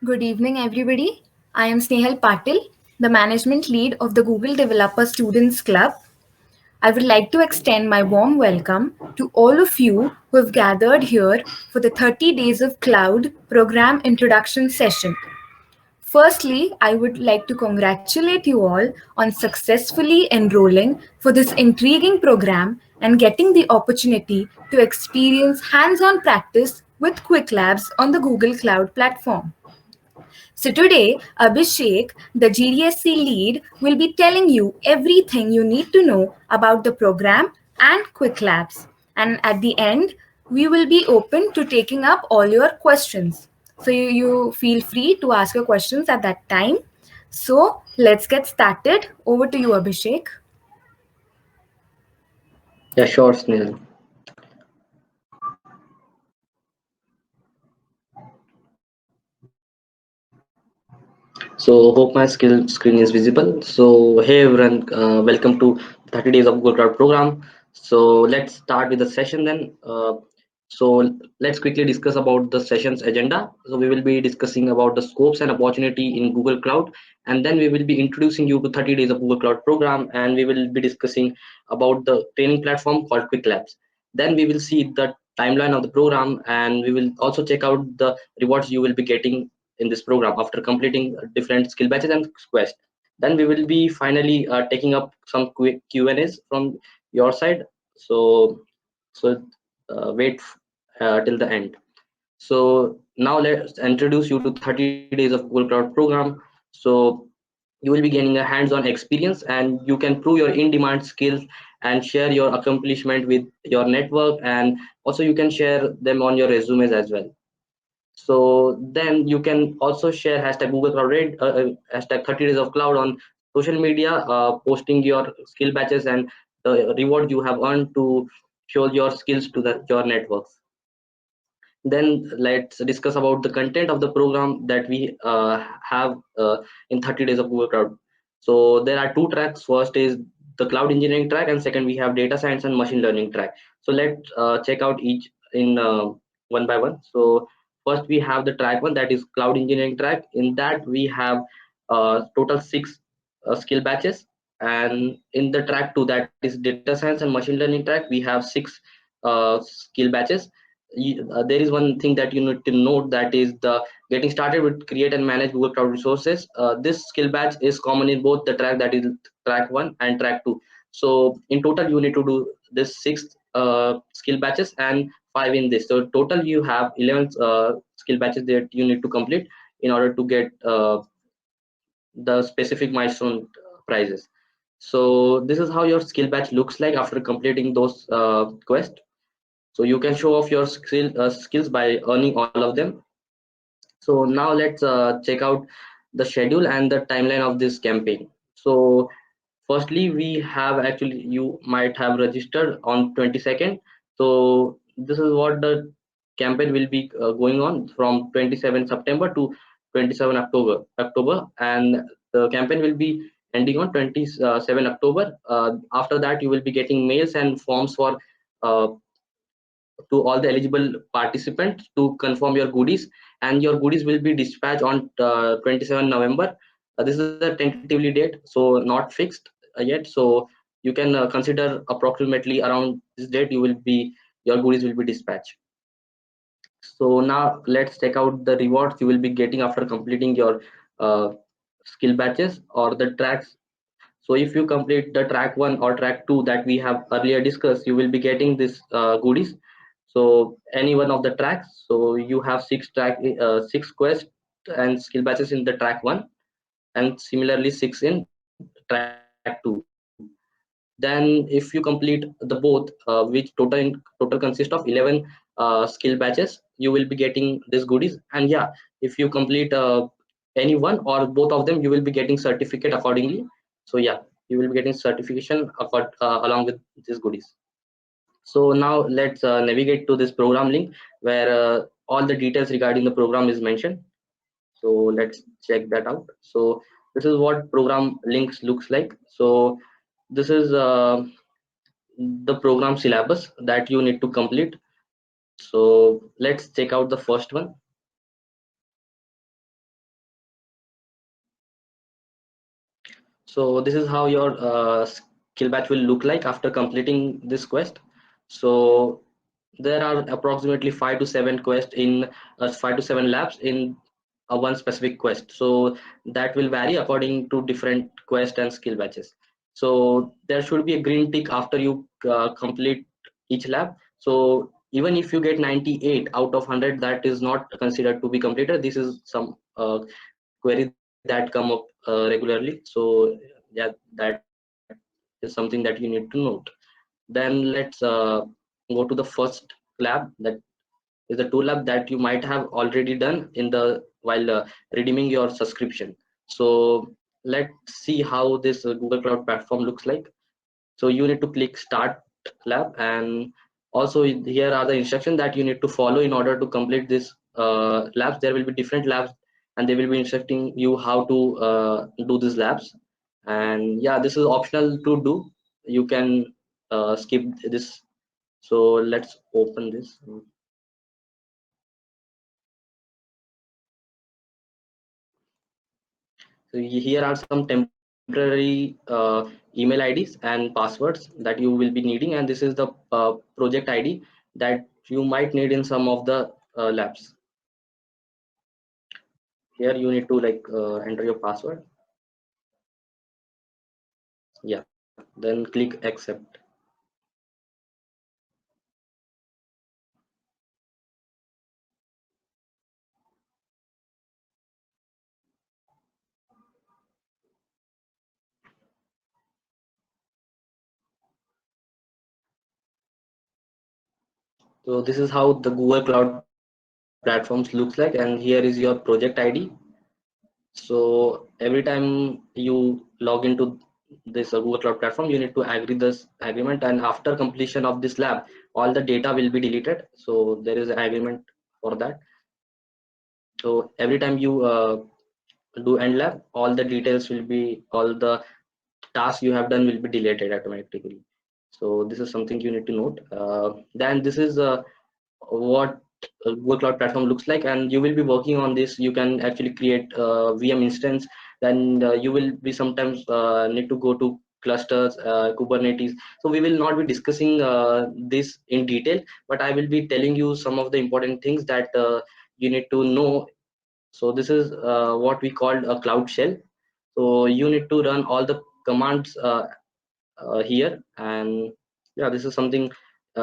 Good evening, everybody. I am Snehal Patil, the management lead of the Google Developer Students Club. I would like to extend my warm welcome to all of you who have gathered here for the 30 Days of Cloud program introduction session. Firstly, I would like to congratulate you all on successfully enrolling for this intriguing program and getting the opportunity to experience hands on practice with Quick Labs on the Google Cloud platform. So today, Abhishek, the GDSC lead, will be telling you everything you need to know about the program and Quick Labs. And at the end, we will be open to taking up all your questions. So you feel free to ask your questions at that time. So let's get started. Over to you, Abhishek. Yeah, sure, Snehal. So, hope my screen is visible. So, hey everyone, welcome to 30 Days of Google Cloud program. So, let's start with the session then. So, let's quickly discuss about the session's agenda. So, we will be discussing about the scopes and opportunity in Google Cloud, and then we will be introducing you to 30 Days of Google Cloud program, and we will be discussing about the training platform called Quick Labs. Then we will see the timeline of the program, and we will also check out the rewards you will be getting in this program after completing different skill batches and quest. Then we will be finally taking up some quick Q&As from your side. So wait till the end. So now let's introduce you to 30 days of Google Cloud program. So you will be gaining a hands-on experience, and you can prove your in-demand skills and share your accomplishment with your network, and also you can share them on your resumes as well. So then you can also share hashtag Google Cloud hashtag 30 days of cloud on social media, posting your skill batches and the reward you have earned to show your skills to your networks. Then let's discuss about the content of the program that we have in 30 days of Google Cloud. So there are two tracks. First is the cloud engineering track, and second we have data science and machine learning track. So let's check out each in one by one. So first we have the track one, that is cloud engineering track. In that we have total six skill batches, and in the track two, that is data science and machine learning track, we have six skill batches. There is one thing that you need to note, that is the getting started with create and manage Google Cloud resources. This skill batch is common in both the track, that is track one and track two. So in total you need to do this six skill batches and five in this. So total you have 11 skill batches that you need to complete in order to get the specific milestone prizes. So this is how your skill batch looks like after completing those quests. So you can show off your skills by earning all of them. So now let's check out the schedule and the timeline of this campaign. So firstly we have, actually you might have registered on 22nd. So this is what the campaign will be going on from 27 September to 27 October, and the campaign will be ending on 27 October. After that you will be getting mails and forms for uh, to all the eligible participants to confirm your goodies, and your goodies will be dispatched on 27 November. This is a tentatively date, so not fixed yet. So you can consider approximately around this date you will be your goodies will be dispatched. So now let's check out the rewards you will be getting after completing your uh, skill batches or the tracks. So if you complete the track one or track two that we have earlier discussed, you will be getting this goodies. So any one of the tracks. So you have six quests and skill batches in the track one, and similarly six in track two. Then if you complete the both, which total consist of 11 skill batches, you will be getting these goodies. And yeah, if you complete any one or both of them, you will be getting certificate accordingly. So yeah, you will be getting certification along with these goodies. So now let's navigate to this program link where all the details regarding the program is mentioned. So let's check that out. So this is what program links looks like. So this is the program syllabus that you need to complete. So let's check out the first one. So this is how your skill batch will look like after completing this quest. So there are approximately 5 to 7 quests in 5 to 7 labs in one specific quest. So that will vary according to different quest and skill batches. So there should be a green tick after you complete each lab. So even if you get 98 out of 100, that is not considered to be completed. This is some query that come up regularly. So yeah, that is something that you need to note. Then let's go to the first lab, that is the tool lab that you might have already done in the while redeeming your subscription. So let's see how this Google Cloud platform looks like. So you need to click start lab, and also here are the instructions that you need to follow in order to complete this labs. There will be different labs, and they will be instructing you how to do these labs. And yeah, this is optional to do. You can skip this. So let's open this. So here are some temporary email IDs and passwords that you will be needing, and this is the project ID that you might need in some of the labs. Here you need to like enter your password. Yeah, then click accept. So this is how the Google Cloud platforms looks like, and here is your project ID. So every time you log into this Google Cloud platform, you need to agree this agreement, and after completion of this lab, all the data will be deleted. So there is an agreement for that. So every time you do end lab, all the details will be, all the tasks you have done will be deleted automatically. So this is something you need to note. Then this is what Google Cloud platform looks like, and you will be working on this. You can actually create a VM instance. Then you will be sometimes need to go to clusters, Kubernetes. So we will not be discussing this in detail, but I will be telling you some of the important things that you need to know. So this is what we call a cloud shell. So you need to run all the commands here, and yeah, this is something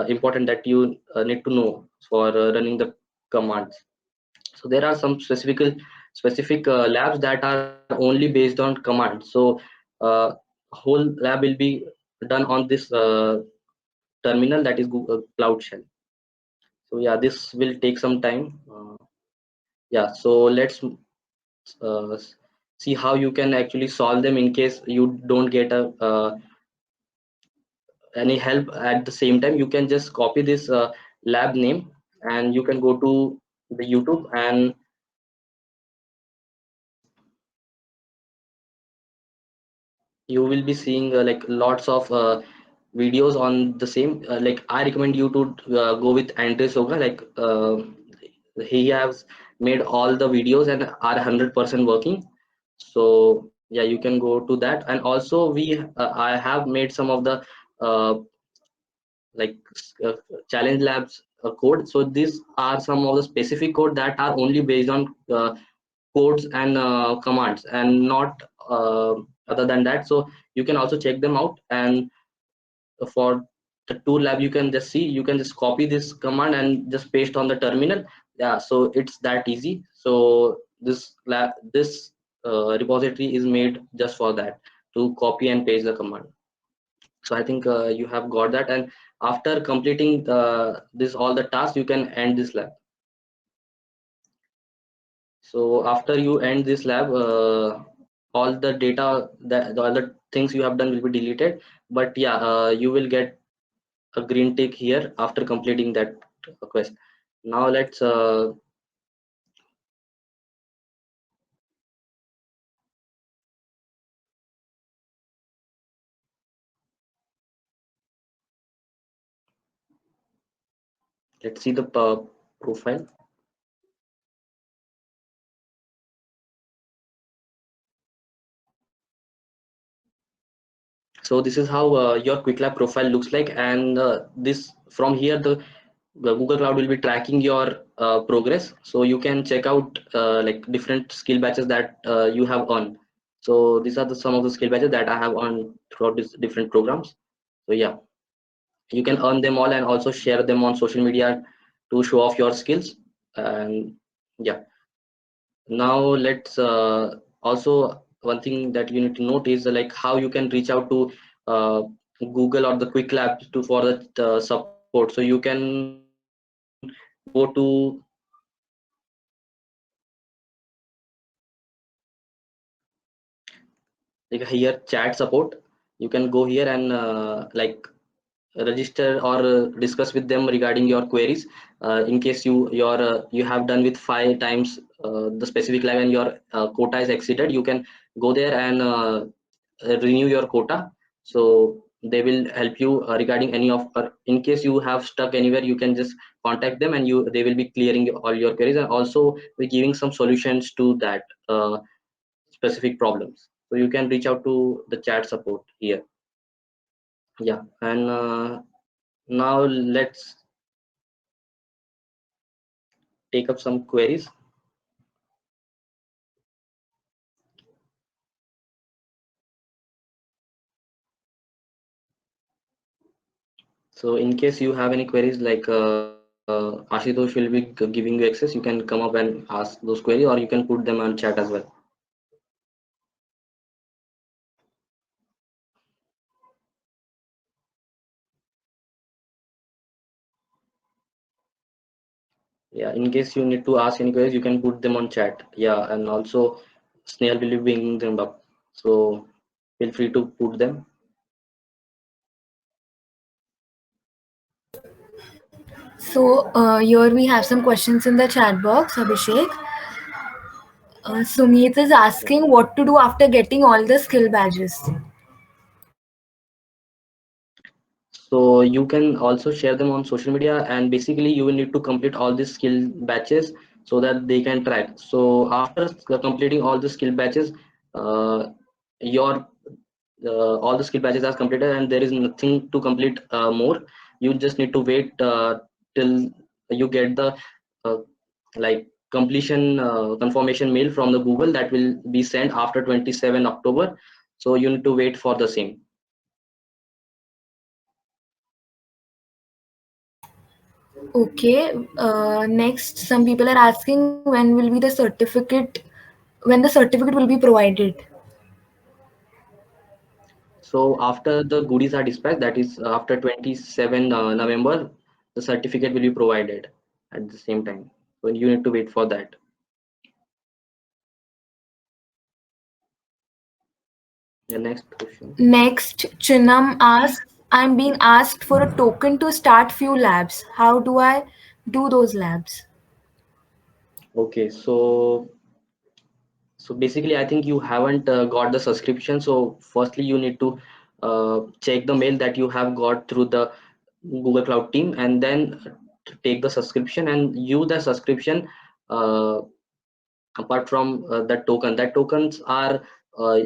important that you need to know for running the commands. So there are some specific labs that are only based on commands. So uh, whole lab will be done on this terminal, that is Google Cloud Shell. So yeah, this will take some time. Yeah, so let's uh, see how you can actually solve them in case you don't get a any help at the same time. You can just copy this lab name, and you can go to the YouTube, and you will be seeing like lots of videos on the same. Like I recommend you to go with Andre Soga. Like he has made all the videos and are 100% working. So yeah, you can go to that. And also I have made some of the uh, like uh, challenge labs code. So these are some of the specific code that are only based on codes and commands, and not other than that. So you can also check them out. And for the tool lab, you can just see, you can just copy this command and just paste on the terminal. Yeah, so it's that easy. So this repository is made just for that, to copy and paste the command. So I think you have got that, and after completing this all the tasks, you can end this lab. So after you end this lab, all the data, that all the things you have done will be deleted. But yeah, you will get a green tick here after completing that quest. Now let's see the profile. So this is how your quick lab profile looks like, and this from here the Google Cloud will be tracking your progress, so you can check out like different skill batches that you have earned. So these are the some of the skill batches that I have earned throughout these different programs. So yeah, you can earn them all and also share them on social media to show off your skills. And yeah, now let's also one thing that you need to note is like how you can reach out to uh, Google or the quick lab to for the support. So you can go to like here chat support. You can go here and like register or discuss with them regarding your queries. In case you have done with 5 times the specific lab and your quota is exceeded, you can go there and renew your quota. So they will help you regarding any of, or in case you have stuck anywhere, you can just contact them and you they will be clearing all your queries, and also be giving some solutions to that specific problems. So you can reach out to the chat support here. Yeah, and now let's take up some queries. So in case you have any queries, like Ashutosh will be giving you access, you can come up and ask those queries, or you can put them on chat as well. Yeah, in case you need to ask any queries, you can put them on chat. Yeah, and also Snail will be bringing them up. So feel free to put them. So here we have some questions in the chat box, Abhishek. Sumit is Yeah. asking what to do after getting all the skill badges. So you can also share them on social media, and basically you will need to complete all these skill batches so that they can track. So after completing all the skill batches, uh, your all the skill batches are completed and there is nothing to complete more. You just need to wait till you get the uh, like completion confirmation mail from the Google that will be sent after 27 October. So you need to wait for the same. Okay. Next, some people are asking when will be the certificate, when the certificate will be provided. So after the goodies are dispatched, that is after 27 November, the certificate will be provided at the same time. So you need to wait for that. The next question. Next, Chinam asks, I'm being asked for a token to start few labs. How do I do those labs? Okay, so basically, I think you haven't got the subscription. So firstly, you need to check the mail that you have got through the Google Cloud team, and then take the subscription and use the subscription. Uh, Apart from that tokens are uh,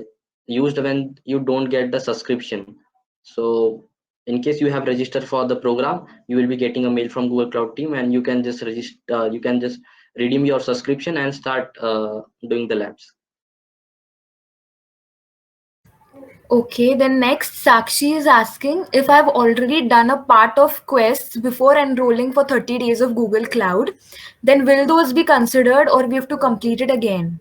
used when you don't get the subscription. So in case you have registered for the program, you will be getting a mail from Google Cloud team, and you can just register, you can just redeem your subscription and start doing the labs. Okay, then next, Sakshi is asking if I've already done a part of quests before enrolling for 30 days of Google Cloud, then will those be considered or we have to complete it again?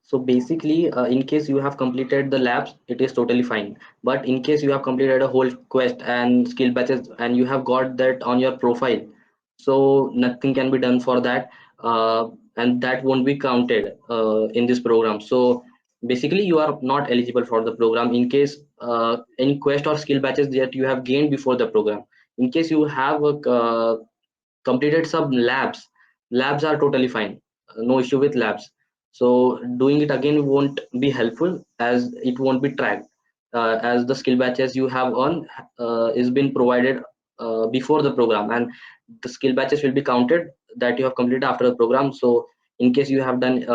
So basically, in case you have completed the labs, it is totally fine. But in case you have completed a whole quest and skill batches and you have got that on your profile, so nothing can be done for that, and that won't be counted in this program. So basically, you are not eligible for the program in case any quest or skill batches that you have gained before the program. In case you have completed some labs are totally fine, no issue with labs. So doing it again won't be helpful as it won't be tracked, as the skill batches you have earned is been provided before the program, and the skill batches will be counted that you have completed after the program. So in case you have done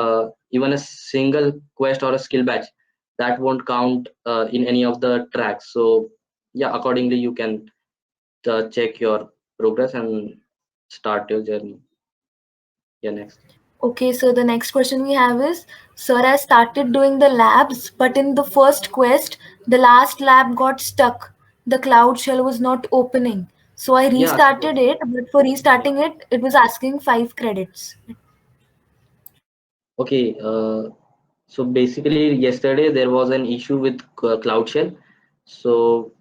even a single quest or a skill batch, that won't count in any of the tracks. So yeah, accordingly you can check your progress and start your journey. Yeah, next. Okay, so the next question we have is, Sir, I started doing the labs, but in the first quest, the last lab got stuck. The cloud shell was not opening. So I Yeah, restarted it, but for restarting it, it was asking 5 credits. okay. So basically, yesterday there was an issue with Cloud Shell. So,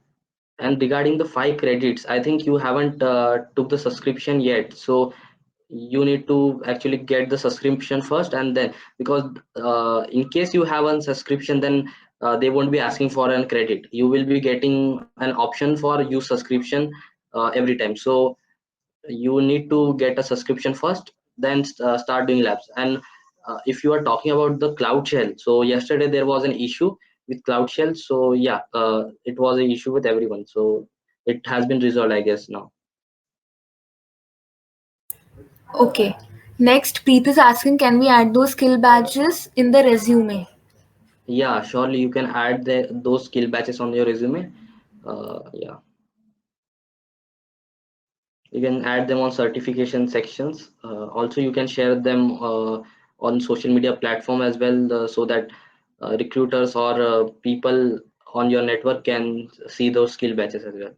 and regarding the 5 credits, I think you haven't took the subscription yet. So you need to actually get the subscription first, and then, because in case you have a subscription, then they won't be asking for an credit. You will be getting an option for use subscription every time. So you need to get a subscription first, then start doing labs. And if you are talking about the Cloud Shell, so yesterday there was an issue with Cloud Shell. So yeah, it was an issue with everyone, so it has been resolved, I guess, now. Okay. Next, Preet is asking, can we add those skill badges in the resume? Yeah, surely you can add those skill batches on your resume. Yeah, you can add them on certification sections. Also, you can share them on social media platform as well, so that recruiters or people on your network can see those skill batches as well.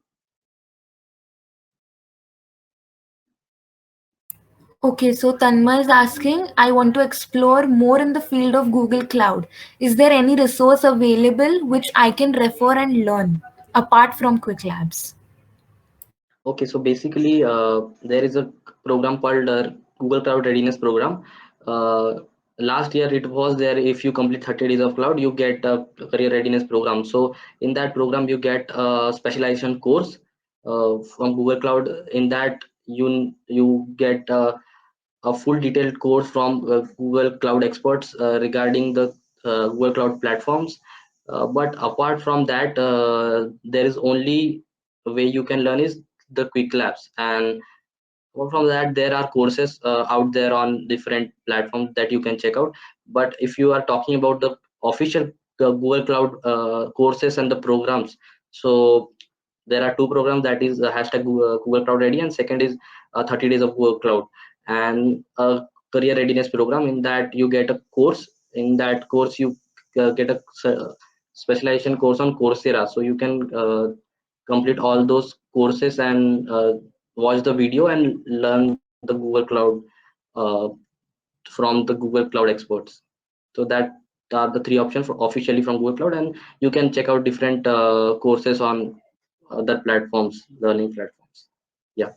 Okay, so Tanma is asking, I want to explore more in the field of Google Cloud. Is there any resource available which I can refer and learn apart from Quick Labs? Okay, so basically, there is a program called Google Cloud Readiness Program. Uh, Last year it was there. If you complete 30 days of cloud, you get a career readiness program. So in that program, you get a specialization course from Google Cloud. In that, you get a full detailed course from Google Cloud experts regarding the Google Cloud platforms. But apart from that, there is only way you can learn is the Quick Labs. And apart from that, there are courses out there on different platforms that you can check out. But if you are talking about the official Google Cloud courses and the programs, so there are two programs, that is hashtag Google Cloud Ready, and second is 30 days of Google Cloud, and a career readiness program. In that you get a course. In that course you get a specialization course on Coursera, so you can complete all those courses and watch the video and learn the Google Cloud uh, from the Google Cloud experts. So that are the three options for officially from Google Cloud, and you can check out different courses on other platforms, learning platforms. Yeah.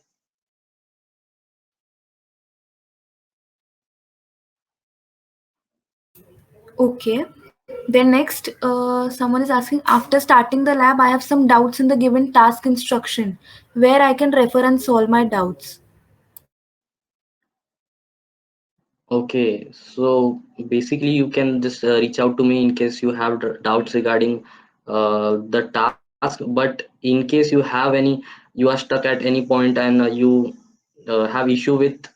Okay. Then next, someone is asking, after starting the lab, I have some doubts in the given task instruction where I can refer and solve my doubts. Okay, so basically you can just reach out to me in case you have doubts regarding the task. But in case you have any, you are stuck at any point, and you have issue with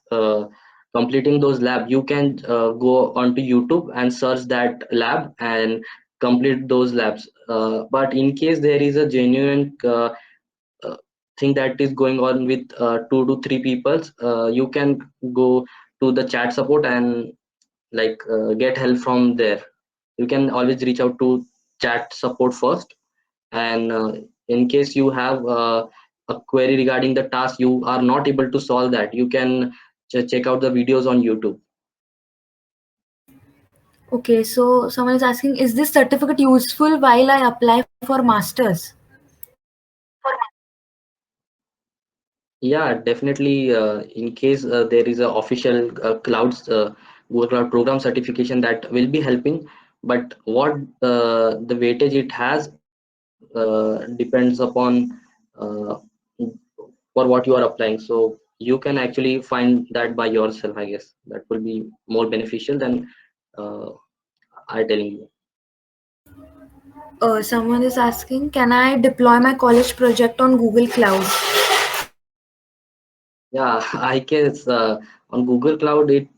completing those lab, you can go onto YouTube and search that lab and complete those labs. But in case there is a genuine uh, thing that is going on with 2 to 3 people, you can go to the chat support and like get help from there. You can always reach out to chat support first, and in case you have a query regarding the task, you are not able to solve that, you can check out the videos on YouTube. Okay, so someone is asking, is this certificate useful while I apply for masters? Yeah, definitely. In case there is a official clouds Google Cloud program certification, that will be helping. But what the weightage it has depends upon uh, for what you are applying. So you can actually find that by yourself, I guess. That will be more beneficial than uh, I telling you. Someone is asking, can I deploy my college project on Google Cloud? Yeah, I guess on Google Cloud, it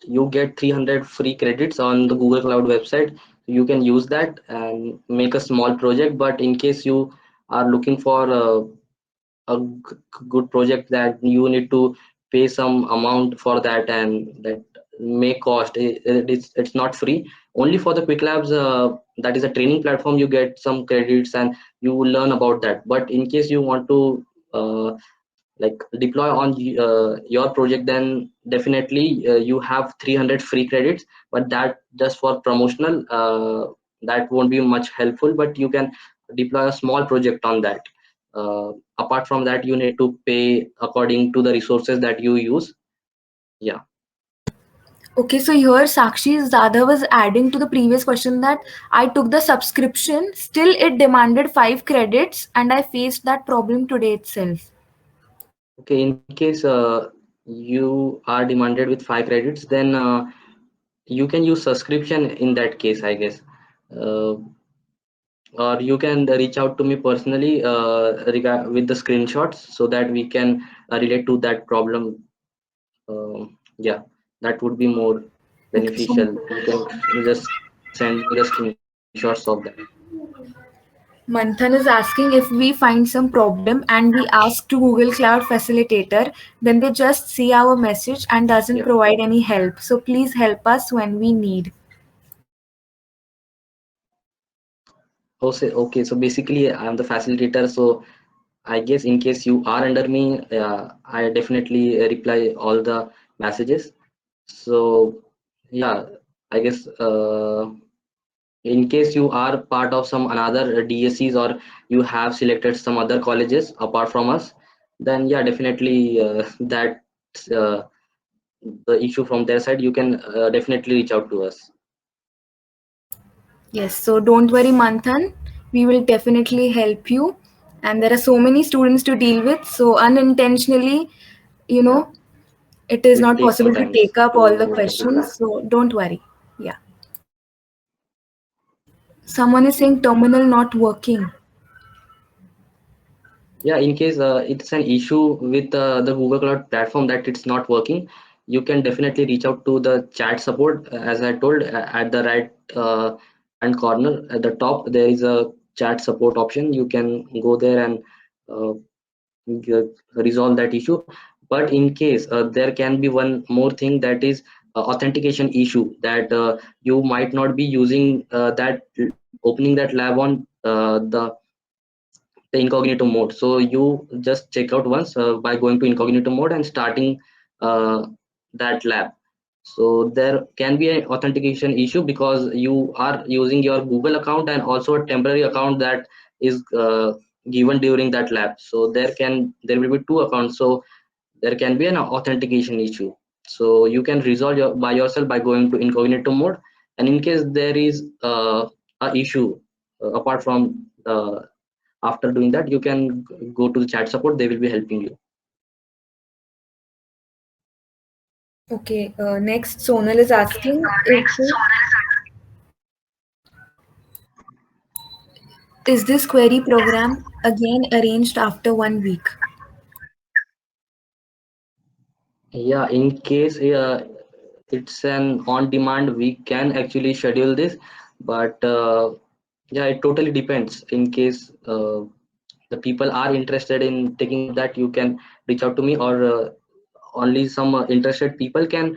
you get 300 free credits on the Google Cloud website. you can use that and make a small project. But in case you are looking for good project that you need to pay some amount for that, and that may cost, it's not free. Only for the quick labs, that is a training platform, you get some credits and you will learn about that. But in case you want to uh, like deploy on your project, then definitely you have 300 free credits, but that just for promotional, that won't be much helpful. But you can deploy a small project on that. Apart from that, you need to pay according to the resources that you use. Yeah. Okay, so here Sakshi Zada was adding to the previous question that I took the subscription, still it demanded 5 credits, and I faced that problem today itself. Okay, in case you are demanded with 5 credits, then you can use subscription in that case, I guess. uh, or you can reach out to me personally with the screenshots, so that we can relate to that problem. Yeah, that would be more Okay, so beneficial. You can just send me the screenshots of that. Manthan is asking if we find some problem and we ask to Google Cloud Facilitator, then they just see our message and doesn't Yeah. provide any help. So please help us when we need. Okay, so basically I'm the facilitator, so I guess in case you are under me, I definitely reply all the messages. So yeah, I guess in case you are part of some another DSCs, or you have selected some other colleges apart from us, then yeah, definitely that uh, the issue from their side, you can definitely reach out to us. Yes, so don't worry, Manthan. We will definitely help you. And there are so many students to deal with, so unintentionally, you Yeah, know, it is it not takes some possible to time take up all the to reply. questions. So don't worry. Yeah. Someone is saying terminal not working. Yeah, in case it's an issue with the Google Cloud platform that it's not working, you can definitely reach out to the chat support. As I told, at the right hand corner at the top, there is a chat support option. You can go there and uh, resolve that issue. But in case there can be one more thing, that is authentication issue, that you might not be using that opening that lab on the incognito mode. So you just check out once by going to incognito mode and starting uh, that lab. So there can be an authentication issue because you are using your Google account and also a temporary account that is given during that lab. So there will be two accounts. So there can be an authentication issue. So you can resolve by yourself by going to incognito mode. And in case there is a issue apart from after doing that, you can go to the chat support. They will be helping you. Okay, next Sonal is asking, is this query program again arranged after 1 week? Yeah, in case it's an on demand, we can actually schedule this. But yeah, it totally depends. In case the people are interested in taking up that, you can reach out to me, or only some interested people can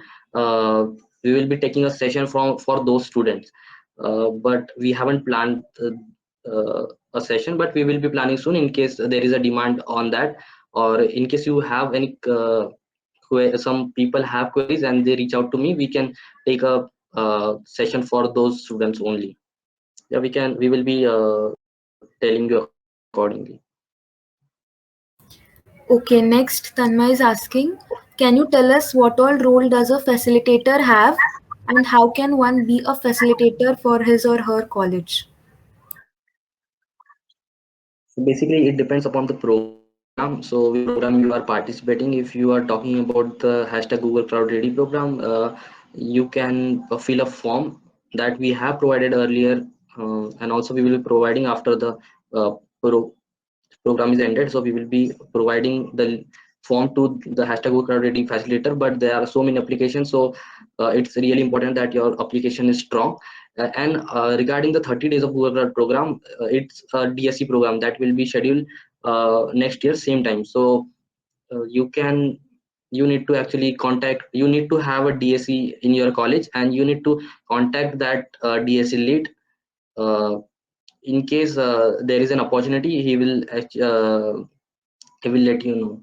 we will be taking a session from for those students. But we haven't planned a session, but we will be planning soon in case there is a demand on that. Or in case you have any some people have queries and they reach out to me, we can take a session for those students only. Yeah, we will be telling you accordingly. Okay, next Tanma is asking, can you tell us what all role does a facilitator have and how can one be a facilitator for his or her college? So basically, it depends upon the program. So which program you are participating. If you are talking about the hashtag Google Cloud Ready program, you can fill a form that we have provided earlier, and also we will be providing after the uh, pro program is ended. So we will be providing the form to the hashtag Google Cloud Ready facilitator. But there are so many applications, so it's really important that your application is strong. And regarding the 30 days of Google Cloud program, it's a DSC program that will be scheduled next year same time. So you need to actually contact, you need to have a DSE in your college, and you need to contact that DSE lead. uh, in case there is an opportunity, he will let you know.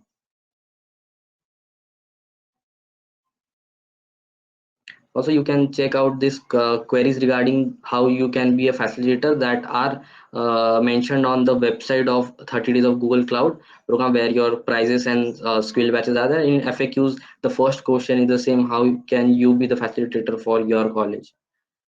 Also, you can check out these queries regarding how you can be a facilitator that are mentioned on the website of 30 days of Google Cloud program, where your prizes and skill batches are there. In FAQs, the first question is the same: how can you be the facilitator for your college?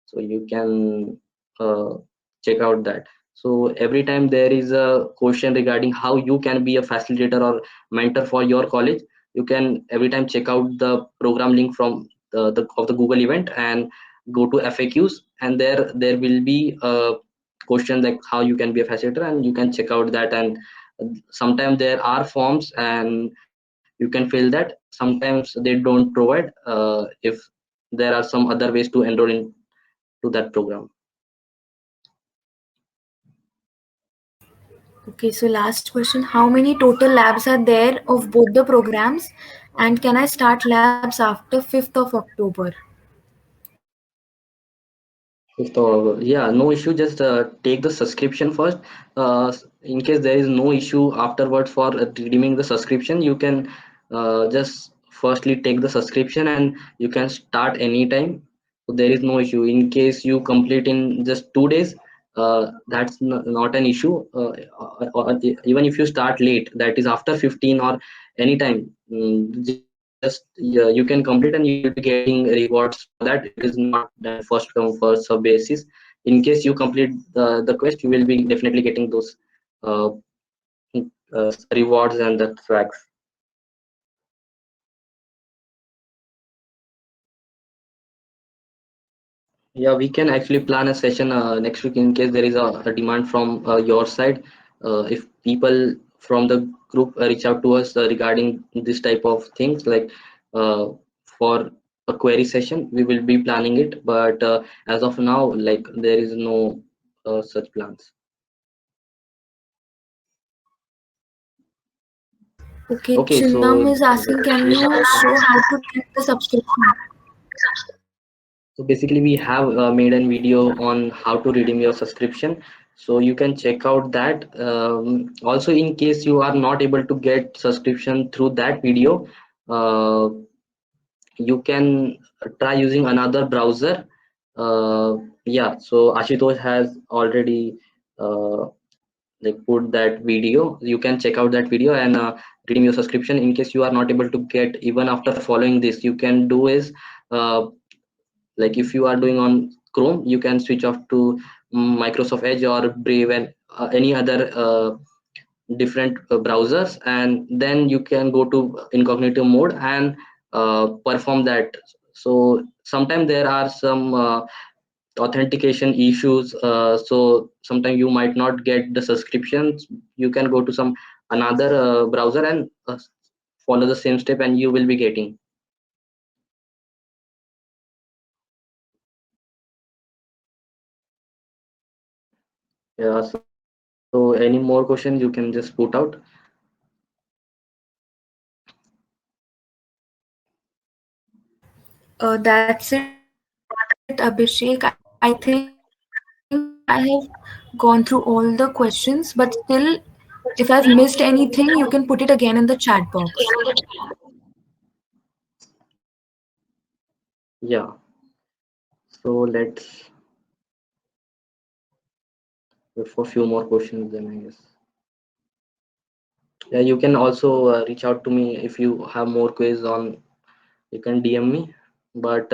So you can uh, check out that. So every time there is a question regarding how you can be a facilitator or mentor for your college, you can every time check out the program link from the Google event and go to FAQs, and there will be a question like how you can be a facilitator, and you can check out that. And sometimes there are forms and you can fill that. Sometimes they don't provide if there are some other ways to enroll in to that program. Okay, so last question. How many total labs are there of both the programs? And can I start labs after 5th of October? So yeah, no issue. Just take the subscription first. In case there is no issue afterwards for redeeming the subscription, you can just firstly take the subscription and you can start anytime. So there is no issue. In case you complete in just 2 days, that's not an issue. Even if you start late, that is after 15 or anytime, just you can complete and you will be getting rewards for that. It is not that first come first serve basis. In case you complete the quest, you will be definitely getting those uh, rewards and the tracks. Yeah, we can actually plan a session next week in case there is a demand from your side. If people from the group reach out to us regarding this type of things, like uh, for a query session, we will be planning it. But as of now, like there is no such plans. Okay, Okay, Chinnam so is asking, can you show how to get the subscription? So basically, we have made a video on how to redeem your subscription. So you can check out that. Also, in case you are not able to get subscription through that video, uh, you can try using another browser. Yeah, so Ashutosh has already like put that video. You can check out that video and redeem your subscription. In case you are not able to get even after following this, you can do is uh, like if you are doing on Chrome, you can switch off to Microsoft Edge or Brave and any other different browsers, and then you can go to incognito mode and perform that. So sometimes there are some authentication issues, so sometimes you might not get the subscriptions. You can go to some another browser and follow the same step and you will be getting. Yeah, so any more questions you can just put out. That's it, Abhishek. I think I have gone through all the questions, but still, if I've missed anything, you can put it again in the chat box. Yeah, so let's wait for a few more questions then, I guess. Yeah, you can also reach out to me if you have more quiz on. You can DM me, but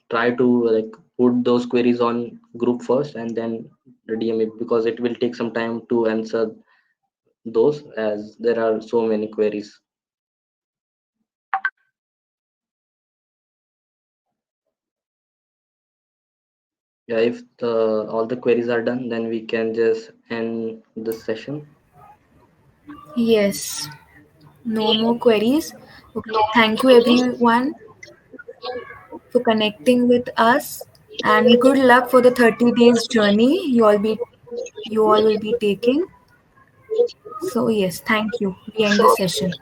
try to like put those queries on group first and then DM me, because it will take some time to answer those as there are so many queries. Yeah, if all the queries are done, then we can just end the session. Yes, no more queries. Okay, thank you everyone for connecting with us. And good luck for the 30 days journey you all will be taking. So yes, thank you. We end the session.